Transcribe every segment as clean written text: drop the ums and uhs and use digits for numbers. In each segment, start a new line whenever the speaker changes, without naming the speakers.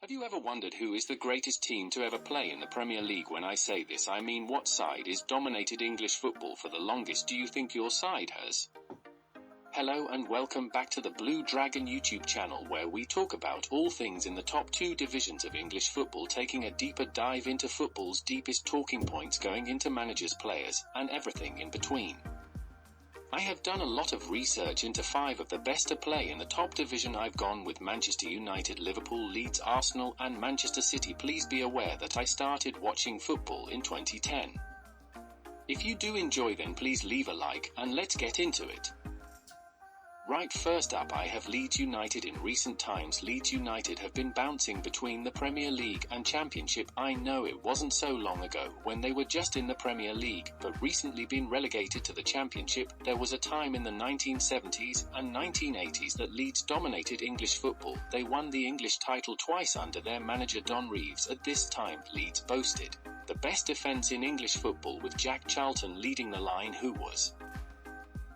Have you ever wondered who is the greatest team to ever play in the Premier League? When I say this, I mean what side is dominated English football for the longest. Do you think your side has? Hello and welcome back to the Blue Dragon YouTube channel, where we talk about all things in the top two divisions of English football, taking a deeper dive into football's deepest talking points, going into managers, players, and everything in between. I have done a lot of research into 5 of the best to play in the top division. I've gone with Manchester United, Liverpool, Leeds, Arsenal, and Manchester City. Please be aware that I started watching football in 2010. If you do enjoy, then please leave a like, and let's get into it. Right, first up I have Leeds United. In recent times, Leeds United have been bouncing between the Premier League and Championship. I know it wasn't so long ago when they were just in the Premier League, but recently been relegated to the Championship. There was a time in the 1970s and 1980s that Leeds dominated English football. They won the English title twice under their manager Don Reeves. At this time, Leeds boasted the best defence in English football, with Jack Charlton leading the line, who was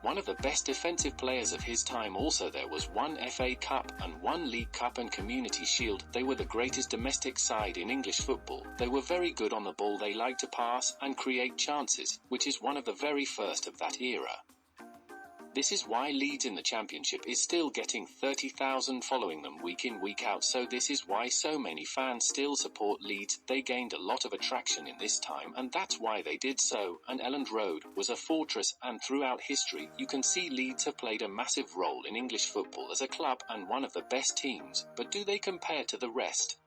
one of the best defensive players of his time. Also, there was 1 FA Cup and 1 League Cup and Community Shield. They were the greatest domestic side in English football. They were very good on the ball. They liked to pass and create chances, which is one of the very first of that era. This is why Leeds in the Championship is still getting 30,000 following them week in, week out. So this is why so many fans still support Leeds. They gained a lot of attraction in this time, and that's why they did so. And Elland Road was a fortress, and throughout history you can see Leeds have played a massive role in English football as a club and one of the best teams. But do they compare to the rest?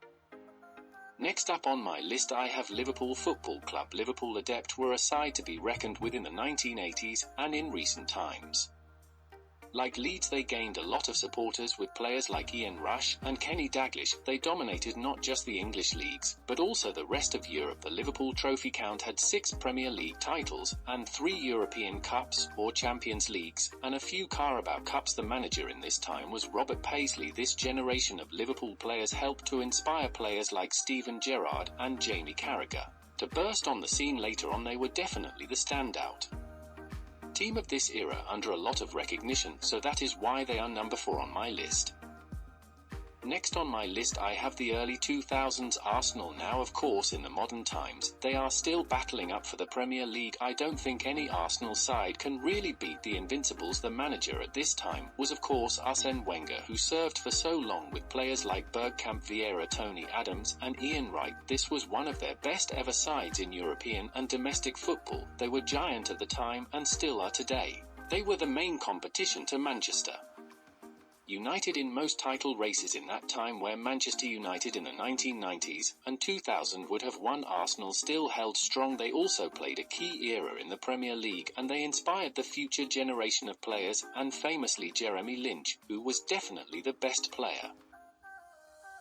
Next up on my list I have Liverpool Football Club. Liverpool Adept were a side to be reckoned with in the 1980s and in recent times. Like Leeds, they gained a lot of supporters with players like Ian Rush and Kenny Dalglish. They dominated not just the English leagues, but also the rest of Europe. The Liverpool trophy count had 6 Premier League titles and 3 European Cups or Champions Leagues, and a few Carabao Cups. The manager in this time was Robert Paisley. This generation of Liverpool players helped to inspire players like Steven Gerrard and Jamie Carragher to burst on the scene later on. They were definitely the standout team of this era, under a lot of recognition, so that is why they are number 4 on my list. Next on my list I have the early 2000s Arsenal. Now, of course, in the modern times, they are still battling up for the Premier League. I don't think any Arsenal side can really beat the Invincibles. The manager at this time was, of course, Arsene Wenger, who served for so long with players like Bergkamp, Vieira, Tony Adams, and Ian Wright. This was one of their best ever sides in European and domestic football. They were giant at the time and still are today. They were the main competition to Manchester United in most title races in that time, where Manchester United in the 1990s and 2000 would have won. Arsenal still held strong. They also played a key era in the Premier League, and they inspired the future generation of players, and famously Jeremy Lynch, who was definitely the best player.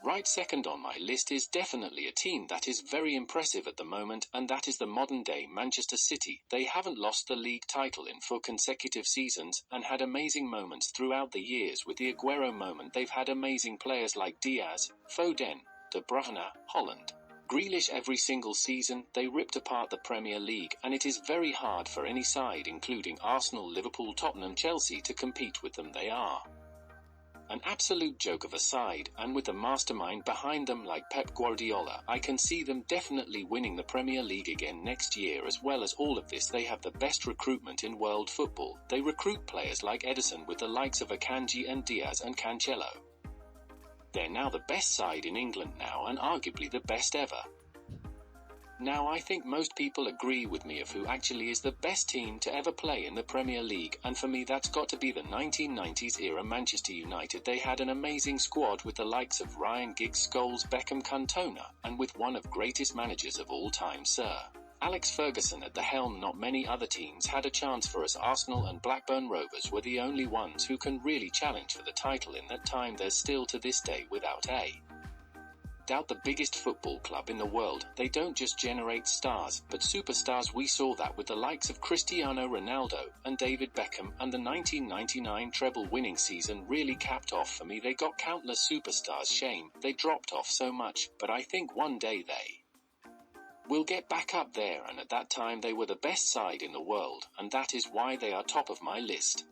Right, second on my list is definitely a team that is very impressive at the moment, and that is the modern-day Manchester City. They haven't lost the league title in 4 consecutive seasons, and had amazing moments throughout the years. With the Aguero moment, they've had amazing players like Diaz, Foden, De Bruyne, Holland, Grealish. Every single season, they ripped apart the Premier League, and it is very hard for any side, including Arsenal, Liverpool, Tottenham, Chelsea, to compete with them. They are an absolute joke of a side, and with the mastermind behind them like Pep Guardiola, I can see them definitely winning the Premier League again next year. As well as all of this, they have the best recruitment in world football. They recruit players like Edison, with the likes of Akanji and Diaz and Cancelo. They're now the best side in England now, and arguably the best ever. Now, I think most people agree with me of who actually is the best team to ever play in the Premier League, and for me that's got to be the 1990s era Manchester United. They had an amazing squad with the likes of Ryan Giggs, Scholes, Beckham, Cantona, and with one of greatest managers of all time, Sir Alex Ferguson at the helm. Not many other teams had a chance for us. Arsenal and Blackburn Rovers were the only ones who can really challenge for the title in that time. They're still to this day without a doubt the biggest football club in the world. They don't just generate stars, but superstars. We saw that with the likes of Cristiano Ronaldo and David Beckham, and the 1999 treble-winning season really capped off for me. They got countless superstars. Shame they dropped off so much, but I think one day they will get back up there, and at that time they were the best side in the world, and that is why they are top of my list.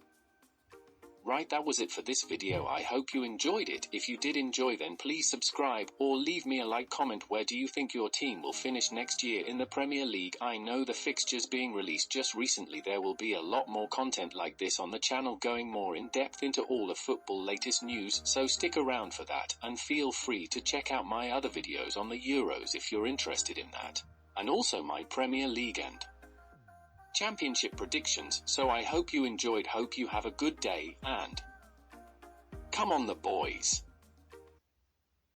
Right, that was it for this video. I hope you enjoyed it. If you did enjoy, then please subscribe or leave me a like. Comment where do you think your team will finish next year in the Premier League. I know the fixtures being released just recently. There will be a lot more content like this on the channel, going more in depth into all the football latest news, so stick around for that, and feel free to check out my other videos on the Euros if you're interested in that, and also my Premier League and Championship predictions. So I hope you enjoyed, hope you have a good day, and come on the boys.